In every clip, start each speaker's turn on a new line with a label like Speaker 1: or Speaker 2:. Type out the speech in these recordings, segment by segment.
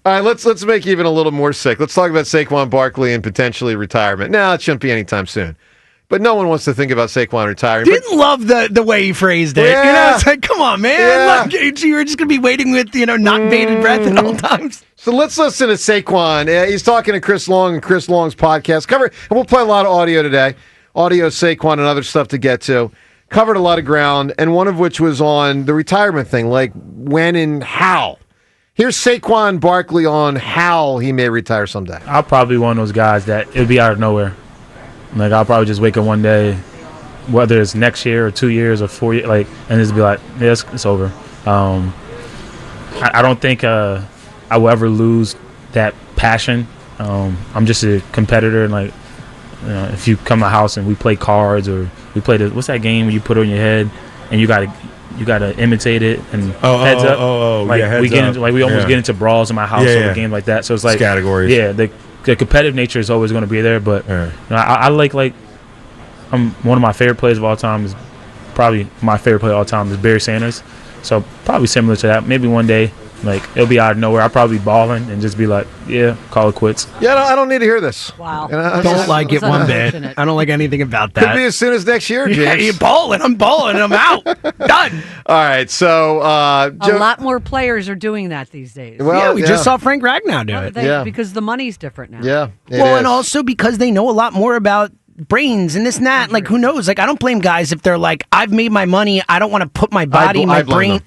Speaker 1: All right, let's make even a little more sick. Let's talk about Saquon Barkley and potentially retirement. No, it shouldn't be anytime soon. But no one wants to think about Saquon retiring.
Speaker 2: Didn't love the way he phrased it.
Speaker 1: Yeah.
Speaker 2: It's like, come on, man.
Speaker 1: Yeah.
Speaker 2: Look, you were just going to be waiting with, not bated breath at all times.
Speaker 1: So let's listen to Saquon. He's talking to Chris Long and Chris Long's podcast. And we'll play a lot of audio today. Audio, Saquon, and other stuff to get to. Covered a lot of ground, and one of which was on the retirement thing, like when and how. Here's Saquon Barkley on how he may retire someday.
Speaker 3: I'll probably be one of those guys that it'll be out of nowhere. Like, I'll probably just wake up one day, whether it's next year or 2 years or 4 years, and just be like, yeah, it's over. I don't think I will ever lose that passion. I'm just a competitor, and if you come to my house and we play cards or we play what's that game where you put it on your head and you gotta imitate it and heads up. We almost get into brawls in my house over games like that. So it's like
Speaker 4: categories.
Speaker 3: Yeah, the competitive nature is always going to be there. But I like I'm one of my favorite players of all time is probably my favorite player of all time is Barry Sanders. So probably similar to that. Maybe one day it'll be out of nowhere. I'll probably be balling and just be like, yeah, call it quits.
Speaker 1: Yeah, I don't need to hear this.
Speaker 5: Wow.
Speaker 2: Don't like it one bit. I don't like anything about that.
Speaker 1: Could be as soon as next year, James.
Speaker 2: Yeah, you're balling. I'm balling. I'm out. Done.
Speaker 1: All right, so
Speaker 5: a lot more players are doing that these days.
Speaker 1: Well,
Speaker 2: we just saw Frank Ragnow do it.
Speaker 5: Because the money's different now.
Speaker 1: Yeah,
Speaker 2: and also because they know a lot more about brains and this and that. Like, who knows? Like, I don't blame guys if they're like, I've made my money. I don't want to put my body, my brain.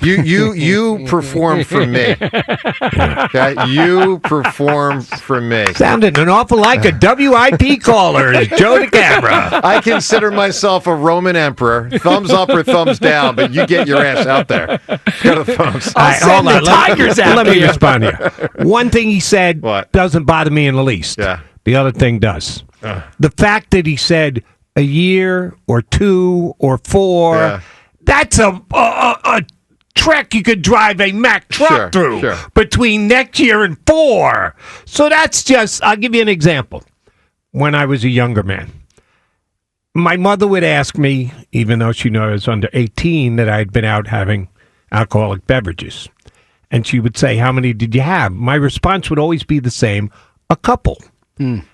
Speaker 1: You perform for me. Okay? You perform for me.
Speaker 4: Sounded an awful like a WIP caller, Joe the camera.
Speaker 1: I consider myself a Roman emperor. Thumbs up or thumbs down, but you get your ass out there. Go to the phones.
Speaker 4: Hold on.
Speaker 2: Tigers out
Speaker 4: Let me respond here. One thing he said doesn't bother me in the least.
Speaker 1: Yeah.
Speaker 4: The other thing does. The fact that he said a year or 2 or 4, that's a trek you could drive a Mack truck through between next year and 4. So that's just, I'll give you an example. When I was a younger man, my mother would ask me, even though she knew I was under 18, that I'd been out having alcoholic beverages. And she would say, how many did you have? My response would always be the same, a couple.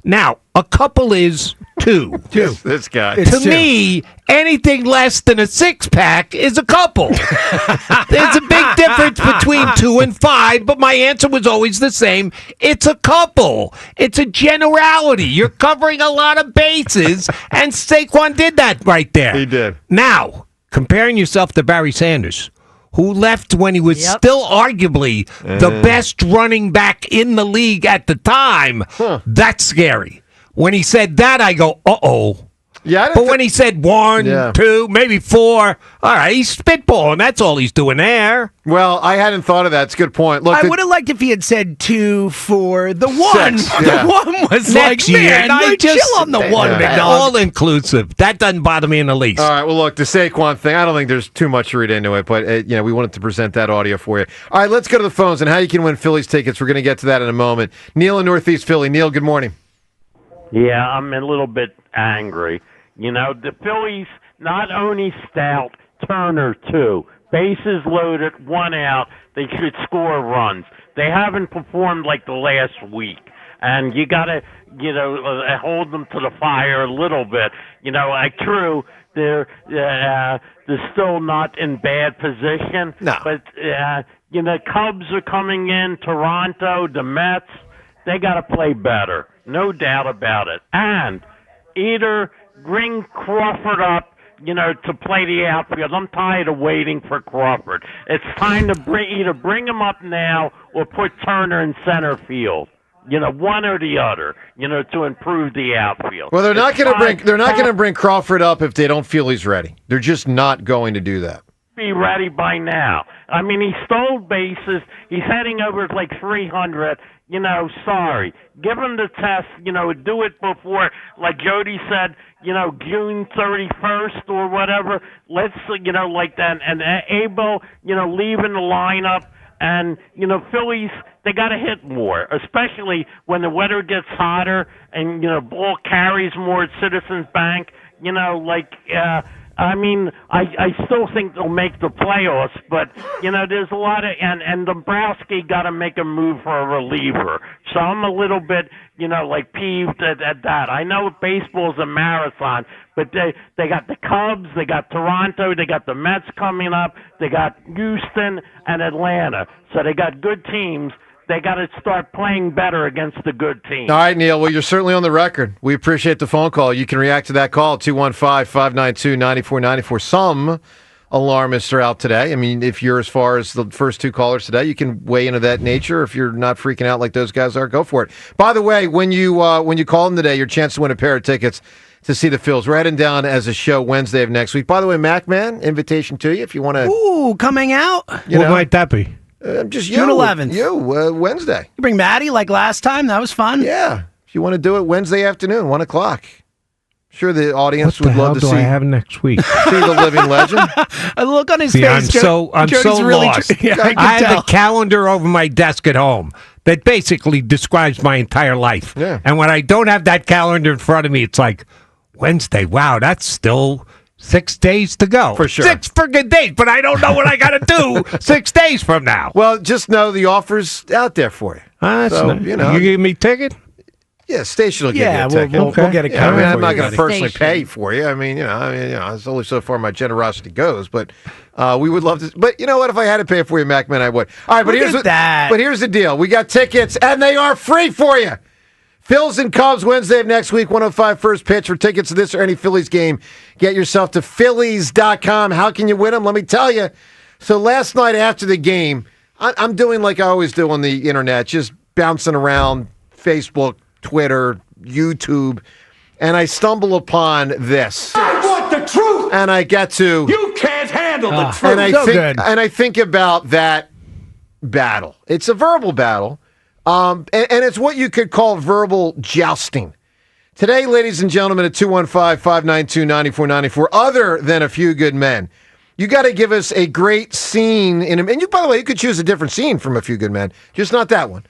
Speaker 4: Now, a couple is 2.
Speaker 1: This guy.
Speaker 4: To me, anything less than a 6-pack is a couple. There's a big difference between 2 and 5, but my answer was always the same. It's a couple. It's a generality. You're covering a lot of bases, and Saquon did that right there.
Speaker 1: He did.
Speaker 4: Now, comparing yourself to Barry Sanders, who left when he was still arguably the best running back in the league at the time, that's scary. When he said that, I go, uh-oh.
Speaker 1: Yeah,
Speaker 4: but when he said 1, 2, maybe 4, all right, he's spitballing. That's all he's doing there.
Speaker 1: Well, I hadn't thought of that. It's a good point. Look,
Speaker 2: I would have liked if he had said 2 for the 1.
Speaker 1: 6,
Speaker 2: The 1 was
Speaker 4: next
Speaker 2: like,
Speaker 4: year.
Speaker 2: man,
Speaker 4: I
Speaker 2: chill on the 1, big dog.
Speaker 4: All inclusive. That doesn't bother me in the least.
Speaker 1: All right, well, look, the Saquon thing, I don't think there's too much to read into it, but we wanted to present that audio for you. All right, let's go to the phones and how you can win Phillies tickets. We're going to get to that in a moment. Neil in Northeast Philly. Neil, good morning.
Speaker 6: Yeah, I'm a little bit angry. The Phillies not only stout, Turner too. Bases loaded, 1 out. They should score runs. They haven't performed like the last week. And you got to, hold them to the fire a little bit. True, they're still not in bad position.
Speaker 1: No.
Speaker 6: But, Cubs are coming in, Toronto, the Mets. They got to play better. No doubt about it. And either bring Crawford up, to play the outfield. I'm tired of waiting for Crawford. It's time to either bring him up now or put Turner in center field. One or the other. To improve the outfield.
Speaker 1: Well, they're not going to bring Crawford up if they don't feel he's ready. They're just not going to do that.
Speaker 6: Be ready by now. I mean, he stole bases. He's heading over like 300. Sorry. Give him the test, do it before, like Jody said, June 31st or whatever. Let's, like that. And Abel, leaving the lineup. And, Phillies, they got to hit more, especially when the weather gets hotter and, ball carries more at Citizens Bank. I mean, I still think they'll make the playoffs, but there's a lot of and Dombrowski got to make a move for a reliever. So I'm a little bit, like peeved at that. I know baseball's a marathon, but they got the Cubs, they got Toronto, they got the Mets coming up, they got Houston and Atlanta. So they got good teams. They got to start playing better against the good teams.
Speaker 1: All right, Neil. Well, you're certainly on the record. We appreciate the phone call. You can react to that call, 215-592-9494. Some alarmists are out today. I mean, if you're as far as the first two callers today, you can weigh into that nature. If you're not freaking out like those guys are, go for it. By the way, when you call in today, your chance to win a pair of tickets to see the Phillies. We're heading down as a show Wednesday of next week. By the way, Mac Man, invitation to you if you want to.
Speaker 2: Ooh, coming out.
Speaker 4: What might that be?
Speaker 2: Just June 11th.
Speaker 1: Wednesday.
Speaker 2: You bring Maddie like last time. That was fun.
Speaker 1: Yeah. If you want to do it Wednesday afternoon, 1 o'clock. Sure, the audience would love to see.
Speaker 4: What the hell do I have next week?
Speaker 1: See the living legend.
Speaker 2: A look on his face.
Speaker 4: I'm so really lost. I have a calendar over my desk at home that basically describes my entire life.
Speaker 1: Yeah.
Speaker 4: And when I don't have that calendar in front of me, it's like, Wednesday, wow, that's still 6 days to go.
Speaker 1: For sure.
Speaker 4: 6 friggin' days, but I don't know what I got to do 6 days from now.
Speaker 1: Well, just know the offer's out there for you.
Speaker 4: You give me a ticket?
Speaker 1: Yeah, station will give you a ticket.
Speaker 2: We'll get it covered.
Speaker 1: I mean, I'm not going to personally
Speaker 5: Station.
Speaker 1: pay for you. I mean, it's only so far my generosity goes. But we would love to. But you know what? If I had to pay for you, Mac Man, I would. All right, but here's the deal. We got tickets, and they are free for you. Phils and Cubs Wednesday of next week, 105 first pitch. For tickets to this or any Phillies game, get yourself to Phillies.com. How can you win them? Let me tell you. So last night after the game, I'm doing like I always do on the internet, just bouncing around Facebook, Twitter, YouTube, and I stumble upon this.
Speaker 7: I want the truth!
Speaker 1: And I get to...
Speaker 7: You can't handle the truth!
Speaker 1: And I think about that battle. It's a verbal battle. And it's what you could call verbal jousting. Today, ladies and gentlemen, at 215-592-9494, other than A Few Good Men, you got to give us a great scene. And you, by the way, you could choose a different scene from A Few Good Men, just not that one.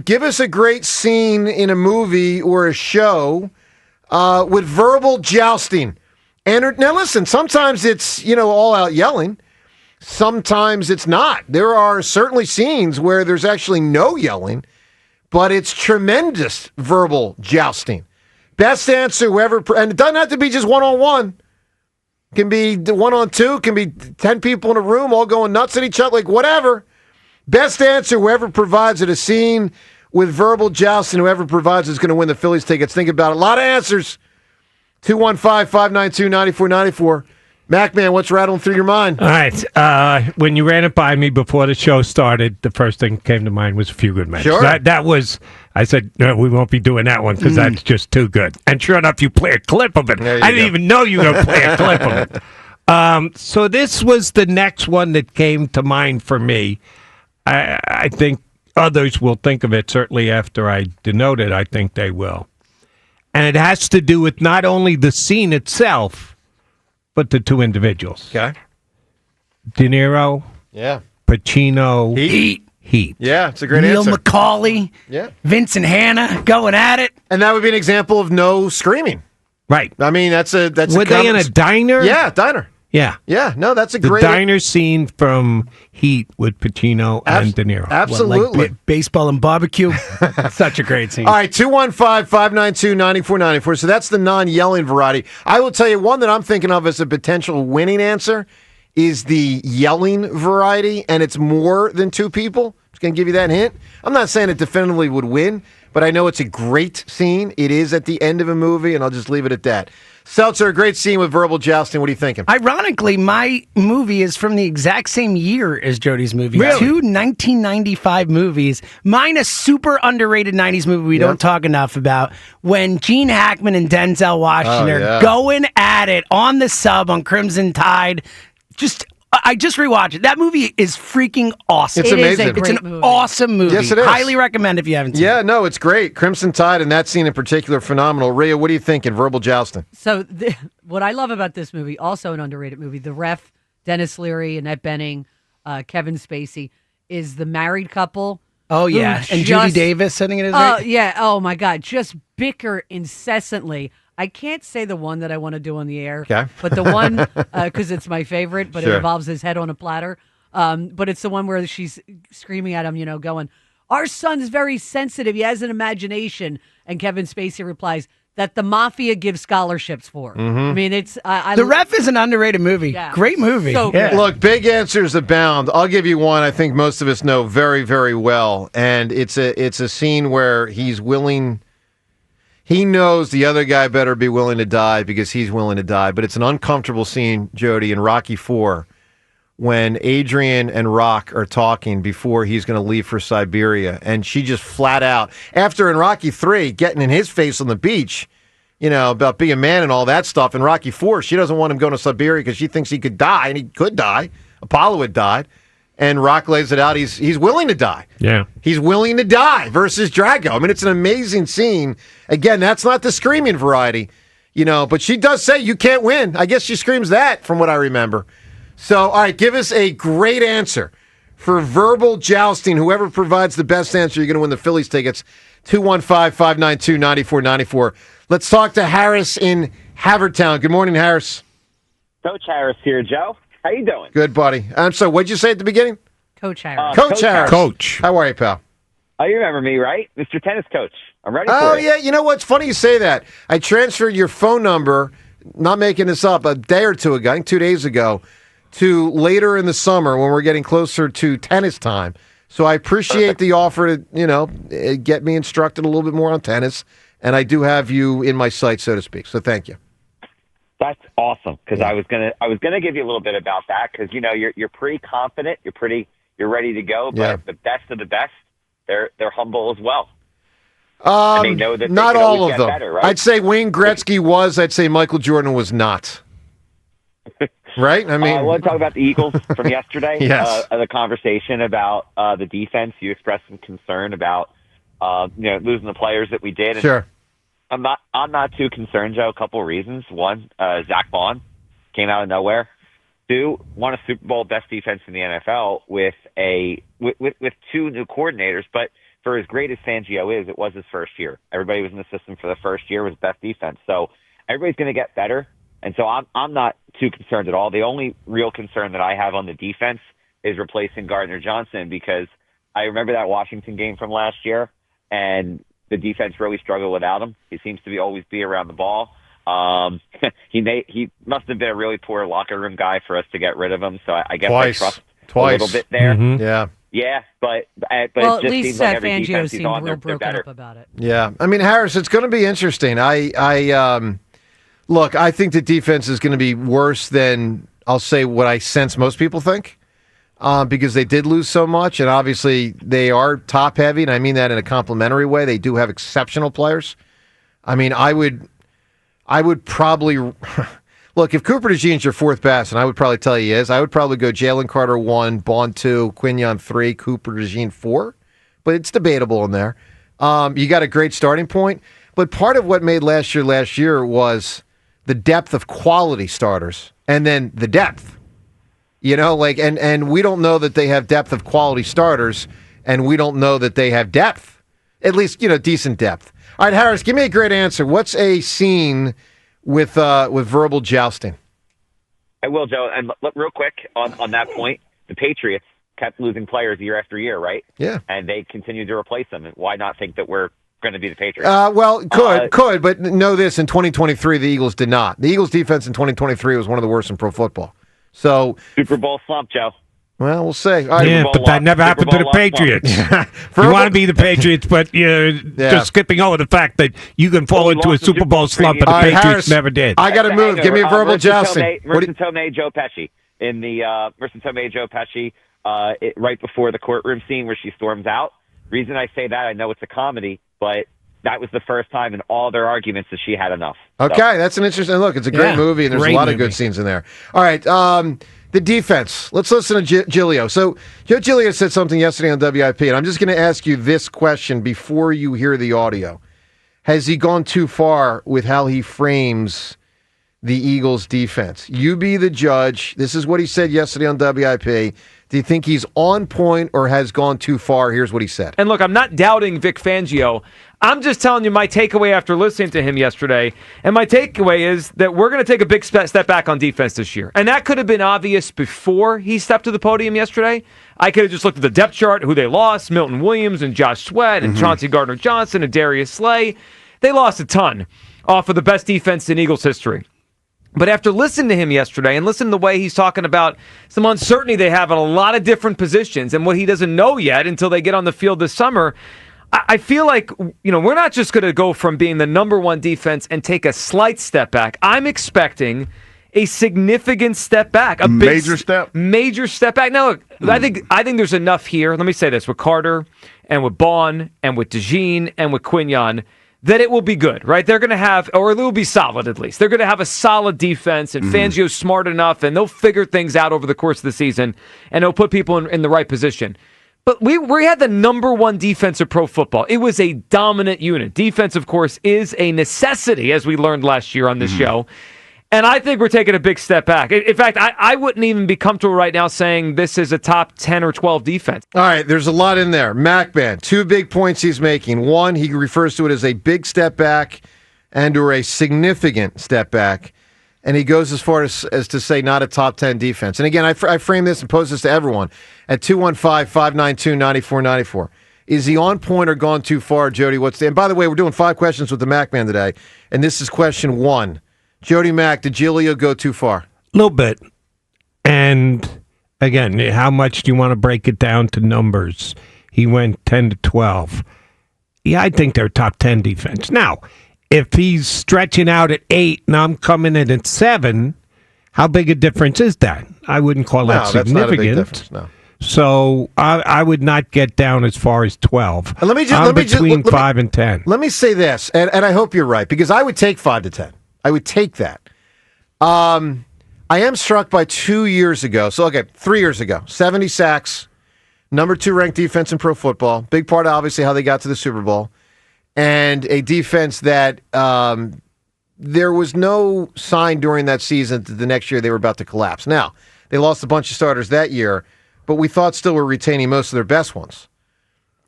Speaker 1: Give us a great scene in a movie or a show with verbal jousting. And now, listen, sometimes it's, all out yelling. Sometimes it's not. There are certainly scenes where there's actually no yelling, but it's tremendous verbal jousting. Best answer, whoever, and it doesn't have to be just one-on-one. It can be one-on-two. It can be 10 people in a room all going nuts at each other, like whatever. Best answer, whoever provides it, a scene with verbal jousting, whoever provides it is going to win the Phillies tickets. Think about it. A lot of answers. 215-592-9494. Mac Man, what's rattling through your mind?
Speaker 4: All right. When you ran it by me before the show started, the first thing that came to mind was A Few Good Men.
Speaker 1: Sure.
Speaker 4: That was, I said, no, we won't be doing that one because that's just too good. And sure enough, you play a clip of it. I didn't even know you were going to play a clip of it. So this was the next one that came to mind for me. I think others will think of it, certainly after I denote it, I think they will. And it has to do with not only the scene itself, but the two individuals.
Speaker 1: Okay.
Speaker 4: De Niro.
Speaker 1: Yeah.
Speaker 4: Pacino.
Speaker 2: Heat.
Speaker 1: Yeah, it's a great
Speaker 2: Neil
Speaker 1: answer.
Speaker 2: McCauley.
Speaker 1: Yeah.
Speaker 2: Vince and Hannah going at it.
Speaker 1: And that would be an example of no screaming.
Speaker 4: Right.
Speaker 1: I mean, that's
Speaker 4: Were they in a diner?
Speaker 1: Yeah, diner.
Speaker 4: Yeah.
Speaker 1: Yeah, no, that's a
Speaker 4: The
Speaker 1: great...
Speaker 4: diner scene from Heat with Pacino and De Niro.
Speaker 1: Absolutely.
Speaker 2: Like baseball and barbecue. Such a great scene.
Speaker 1: All right, 215-592-9494. So that's the non-yelling variety. I will tell you one that I'm thinking of as a potential winning answer is the yelling variety, and it's more than two people. I'm just going to give you that hint. I'm not saying it definitively would win, but I know it's a great scene. It is at the end of a movie, and I'll just leave it at that. Seltzer, a great scene with verbal jousting. What are you thinking?
Speaker 2: Ironically, my movie is from the exact same year as Jody's movie.
Speaker 1: Really?
Speaker 2: 2 1995 movies. Mine a super underrated 90s movie we don't talk enough about. When Gene Hackman and Denzel Washington are going at it on the sub on Crimson Tide. I just rewatched it. That movie is freaking awesome.
Speaker 1: It's amazing.
Speaker 5: Is a great
Speaker 2: It's an
Speaker 5: movie.
Speaker 2: awesome movie.
Speaker 1: Yes, it is.
Speaker 2: Highly recommend if you haven't seen it.
Speaker 1: Yeah, no, it's great. Crimson Tide and that scene in particular, phenomenal. Rhea, what are you thinking? Verbal jousting.
Speaker 5: So what I love about this movie, also an underrated movie, The Ref, Dennis Leary, Annette Bening, Kevin Spacey, is the married couple.
Speaker 2: Oh, yeah. And Judy Davis sitting in his
Speaker 5: Oh, yeah. Oh, my God. Just bicker incessantly. I can't say the one that I want to do on the air,
Speaker 1: okay.
Speaker 5: but the one, because it's my favorite, but
Speaker 1: Sure.
Speaker 5: it involves his head on a platter. But it's the one where she's screaming at him, going, "Our son's very sensitive. He has an imagination." And Kevin Spacey replies, "That the mafia gives scholarships for."
Speaker 1: Mm-hmm.
Speaker 5: I mean, it's...
Speaker 2: The Ref is an underrated movie.
Speaker 5: Yeah.
Speaker 2: Great movie.
Speaker 5: So
Speaker 2: yeah.
Speaker 5: good.
Speaker 1: Look, big answers abound. I'll give you one I think most of us know very, very well. And it's a scene where he's willing... He knows the other guy better be willing to die because he's willing to die. But it's an uncomfortable scene, Jody, in Rocky IV when Adrian and Rock are talking before he's going to leave for Siberia. And she just flat out, after in Rocky III, getting in his face on the beach, about being a man and all that stuff. In Rocky IV, she doesn't want him going to Siberia because she thinks he could die, and he could die. Apollo had died. And Rock lays it out. He's willing to die.
Speaker 4: Yeah.
Speaker 1: He's willing to die versus Drago. I mean, it's an amazing scene. Again, that's not the screaming variety, but she does say you can't win. I guess she screams that from what I remember. So, all right, give us a great answer for verbal jousting. Whoever provides the best answer, you're going to win the Phillies tickets. 215-592-9494. Let's talk to Harris in Havertown. Good morning, Harris.
Speaker 8: Coach Harris here, Joe. How you doing?
Speaker 1: Good, buddy. I'm sorry, what'd you say at the beginning?
Speaker 5: Coach Harris.
Speaker 1: Coach Harris.
Speaker 4: Coach.
Speaker 1: How are you, pal?
Speaker 8: Oh, you remember me, right? Mr. Tennis Coach. I'm ready for it.
Speaker 1: Oh, yeah. You know what's funny you say that. I transferred your phone number, not making this up, a day or two ago, I think 2 days ago, to later in the summer when we're getting closer to tennis time. So I appreciate the offer to, get me instructed a little bit more on tennis. And I do have you in my sight, so to speak. So thank you.
Speaker 8: That's awesome because I was gonna give you a little bit about that because you're pretty confident, you're ready to go, but the best of the best, they're humble as well. And they know that
Speaker 1: not
Speaker 8: they can
Speaker 1: all
Speaker 8: always
Speaker 1: of
Speaker 8: get
Speaker 1: them.
Speaker 8: better, right?
Speaker 1: I'd say Wayne Gretzky was. I'd say Michael Jordan was not. Right? I mean,
Speaker 8: I want to talk about the Eagles from yesterday.
Speaker 1: Yes.
Speaker 8: The conversation about the defense. You expressed some concern about losing the players that we did. And
Speaker 1: sure.
Speaker 8: I'm not too concerned, Joe. A couple of reasons. One, Zach Vaughn came out of nowhere. Two, won a Super Bowl, best defense in the NFL with two new coordinators. But for as great as Fangio is, it was his first year. Everybody was in the system for the first year, was best defense. So everybody's going to get better. And so I'm not too concerned at all. The only real concern that I have on the defense is replacing Gardner Johnson because I remember that Washington game from last year, and the defense really struggled without him. He seems to always be around the ball. He must have been a really poor locker room guy for us to get rid of him. So I guess I trust a little bit there.
Speaker 1: Mm-hmm. Yeah.
Speaker 8: Yeah, but it
Speaker 5: at
Speaker 8: just
Speaker 5: least
Speaker 8: seems like every
Speaker 5: Fangio
Speaker 8: defense he's
Speaker 5: seemed
Speaker 8: on,
Speaker 5: real
Speaker 8: they're
Speaker 5: broken
Speaker 8: better.
Speaker 5: up about it.
Speaker 1: Yeah. I mean, Harris, it's going to be interesting. Look, I think the defense is going to be worse than, I'll say, what I sense most people think because they did lose so much, and obviously they are top-heavy, and I mean that in a complimentary way. They do have exceptional players. I mean, I would probably... Look, if Cooper DeJean's your fourth best, and I would probably tell you he is, I would probably go Jalen Carter 1, Bond 2, Quinion 3, Cooper DeJean 4, but it's debatable in there. You got a great starting point, but part of what made last year was the depth of quality starters, and then the depth. And we don't know that they have depth of quality starters, and we don't know that they have depth, at least, decent depth. All right, Harris, give me a great answer. What's a scene with verbal jousting?
Speaker 8: I will, Joe. And real quick on that point, the Patriots kept losing players year after year, right?
Speaker 1: Yeah. And
Speaker 8: they continued to replace them. And why not think that we're going to be the Patriots?
Speaker 1: Could, but know this, in 2023, the Eagles did not. The Eagles' defense in 2023 was one of the worst in pro football. So
Speaker 8: Super Bowl slump, Joe.
Speaker 1: Well, we'll see.
Speaker 4: But that never happened to the Patriots. You want to be the Patriots, but you're just skipping over the fact that you can fall into a Super Bowl slump, but the Patriots
Speaker 1: Harris,
Speaker 4: never did.
Speaker 1: I got to move. Give me a verbal jousting.
Speaker 8: Merson Tomei, Joe Pesci. In the Merson Tomei, Joe Pesci, right before the courtroom scene where she storms out. Reason I say that, I know it's a comedy, but that was the first time in all their arguments that she had enough.
Speaker 1: Okay, that's an interesting look. It's a great movie, and there's a lot of good scenes in there. All right, the defense. Let's listen to Giglio. So Joe Giglio said something yesterday on WIP, and I'm just going to ask you this question before you hear the audio. Has he gone too far with how he frames the Eagles' defense? You be the judge. This is what he said yesterday on WIP. Do you think he's on point or has gone too far? Here's what he said.
Speaker 9: And look, I'm not doubting Vic Fangio. I'm just telling you my takeaway after listening to him yesterday. And my takeaway is that we're going to take a big step back on defense this year. And that could have been obvious before he stepped to the podium yesterday. I could have just looked at the depth chart, who they lost, Milton Williams and Josh Sweat and Chauncey Gardner-Johnson and Darius Slay. They lost a ton off of the best defense in Eagles history. But after listening to him yesterday and listening to the way he's talking about some uncertainty they have in a lot of different positions and what he doesn't know yet until they get on the field this summer, I feel like, we're not just going to go from being the number one defense and take a slight step back. I'm expecting a significant step back.
Speaker 10: Major step
Speaker 9: back. Now, look, I think there's enough here. Let me say this. With Carter and with Bond and with DeJean and with Quignon, that it will be good, right? They're going to have, or it will be solid at least. They're going to have a solid defense, and Fangio's smart enough, and they'll figure things out over the course of the season, and they'll put people in the right position. But we had the number one defense of pro football. It was a dominant unit. Defense, of course, is a necessity, as we learned last year on this show. And I think we're taking a big step back. In fact, I wouldn't even be comfortable right now saying this is a top 10 or 12 defense.
Speaker 1: All right, there's a lot in there. MacBand, 2 big points he's making. One, he refers to it as a big step back and or a significant step back. And he goes as far as to say not a top 10 defense. And again, I frame this and pose this to everyone at 215-592-9494. Is he on point or gone too far, Jody? And by the way, we're doing 5 questions with the MacBand today. And this is question 1. Jody Mack, did Giglio go too far?
Speaker 4: A little bit. And again, how much do you want to break it down to numbers? He went 10 to 12. Yeah, I think they're top 10 defense. Now, if he's stretching out at 8 and I'm coming in at 7, how big a difference is that? I wouldn't call that significant.
Speaker 1: That's not a big difference, no.
Speaker 4: So I would not get down as far as 12.
Speaker 1: And
Speaker 4: I'm between 5 and 10.
Speaker 1: Let me say this, and I hope you're right, because I would take 5 to 10. I would take that. I am struck by 2 years ago. So, 3 years ago. 70 sacks, number 2 ranked defense in pro football. Big part, obviously, how they got to the Super Bowl. And a defense that there was no sign during that season that the next year they were about to collapse. Now, they lost a bunch of starters that year, but we thought still were retaining most of their best ones.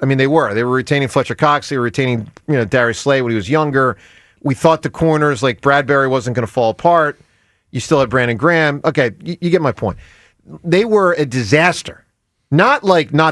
Speaker 1: I mean, they were. They were retaining Fletcher Cox. They were retaining Darius Slay when he was younger. We thought the corners like Bradbury wasn't going to fall apart. You still had Brandon Graham. Okay, you get my point. They were a disaster. Not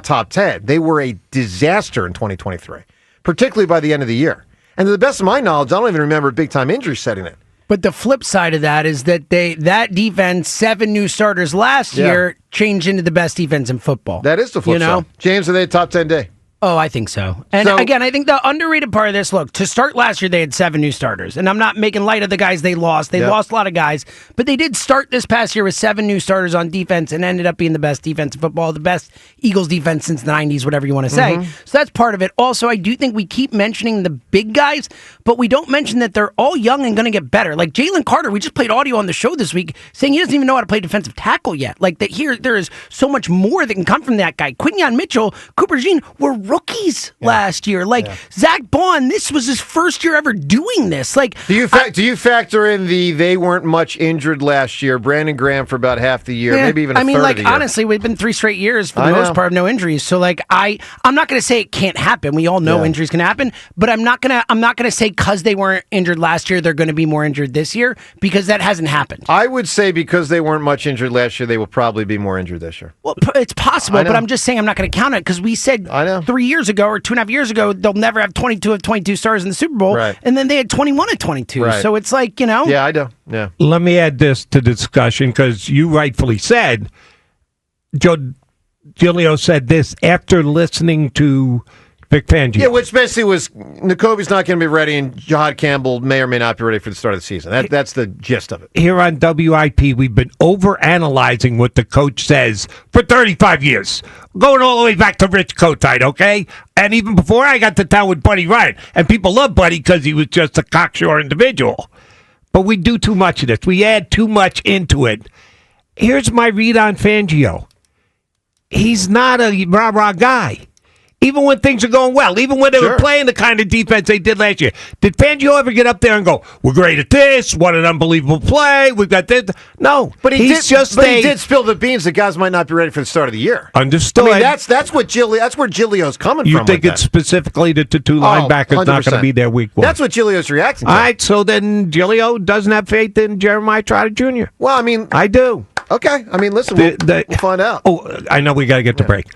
Speaker 1: top 10. They were a disaster in 2023, particularly by the end of the year. And to the best of my knowledge, I don't even remember a big-time injury setting in.
Speaker 2: But the flip side of that is that that defense, 7 new starters last year, changed into the best defense in football.
Speaker 1: That is the flip side. James, are they a top 10 day?
Speaker 2: Oh, I think so. And again, I think the underrated part of this, look, to start last year, they had 7 new starters. And I'm not making light of the guys they lost. They lost a lot of guys. But they did start this past year with 7 new starters on defense and ended up being the best defense in football, the best Eagles defense since the 90s, whatever you want to say. So that's part of it. Also, I do think we keep mentioning the big guys, but we don't mention that they're all young and going to get better. Like Jalen Carter, we just played audio on the show this week saying he doesn't even know how to play defensive tackle yet. Like that here, there is so much more that can come from that guy. Quignon Mitchell, Cooper Jean were rookies last year. Zach Bond, this was his first year ever doing this. Do you
Speaker 1: factor in they weren't much injured last year? Brandon Graham for about half the year, maybe even a third of the year.
Speaker 2: Honestly, we've been 3 straight years for the most part of no injuries. So I'm not going to say it can't happen. We all know injuries can happen, but I'm not going to say because they weren't injured last year they're going to be more injured this year, because that hasn't happened.
Speaker 1: I would say because they weren't much injured last year, they will probably be more injured this year.
Speaker 2: Well, it's possible, but I'm just saying I'm not going to count it because we said 3 years ago or 2.5 years ago they'll never have 22 of 22 stars in the Super Bowl, and then they had 21 of 22. Right. So it's
Speaker 1: Yeah, I know. Yeah.
Speaker 4: Let me add this to the discussion because you rightfully said, Joe Giglio said this after listening to Vic Fangio.
Speaker 1: Yeah, which basically was N'Kobe's not going to be ready, and Jahad Campbell may or may not be ready for the start of the season. That's the gist of it.
Speaker 4: Here on WIP, we've been overanalyzing what the coach says for 35 years, going all the way back to Rich Kotite, okay? And even before I got to town with Buddy Ryan, and people love Buddy because he was just a cocksure individual. But we do too much of this. We add too much into it. Here's my read on Fangio. He's not a rah-rah guy. even when things are going well, even when they were playing the kind of defense they did last year. Did Fangio ever get up there and go, "We're great at this. What an unbelievable play. We've got this"? No,
Speaker 1: but he did spill the beans that guys might not be ready for the start of the year.
Speaker 4: Understood.
Speaker 1: I mean, that's where Giglio's coming from.
Speaker 4: You think it's specifically the two linebackers
Speaker 1: 100%.
Speaker 4: not going to be there week one?
Speaker 1: That's what Giglio's reacting to.
Speaker 4: All right, so then Giglio doesn't have faith in Jeremiah Trotter Jr.
Speaker 1: Well, I mean,
Speaker 4: I do.
Speaker 1: Okay, I mean, listen, we'll find out.
Speaker 4: Oh, I know we got to get to break.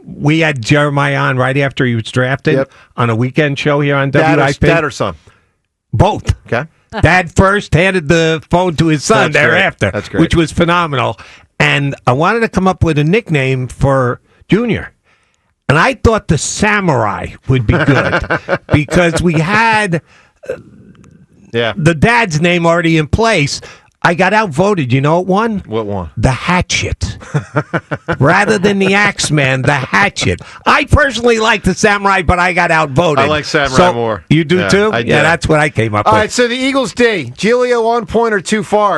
Speaker 4: We had Jeremiah on right after he was drafted on a weekend show here on WIP.
Speaker 1: Dad or son?
Speaker 4: Both.
Speaker 1: Okay.
Speaker 4: Dad first handed the phone to his son thereafter,
Speaker 1: That's great.
Speaker 4: which was phenomenal. And I wanted to come up with a nickname for Junior. And I thought the Samurai would be good because we had the dad's name already in place. I got outvoted. You know what won?
Speaker 1: What won?
Speaker 4: The Hatchet. Rather than the Axeman, the Hatchet. I personally like the Samurai, but I got outvoted.
Speaker 1: I like Samurai more.
Speaker 4: You do too?
Speaker 1: I do.
Speaker 4: Yeah, that's what I came up with.
Speaker 1: All right, so the Eagles D. Giglio on point or too far?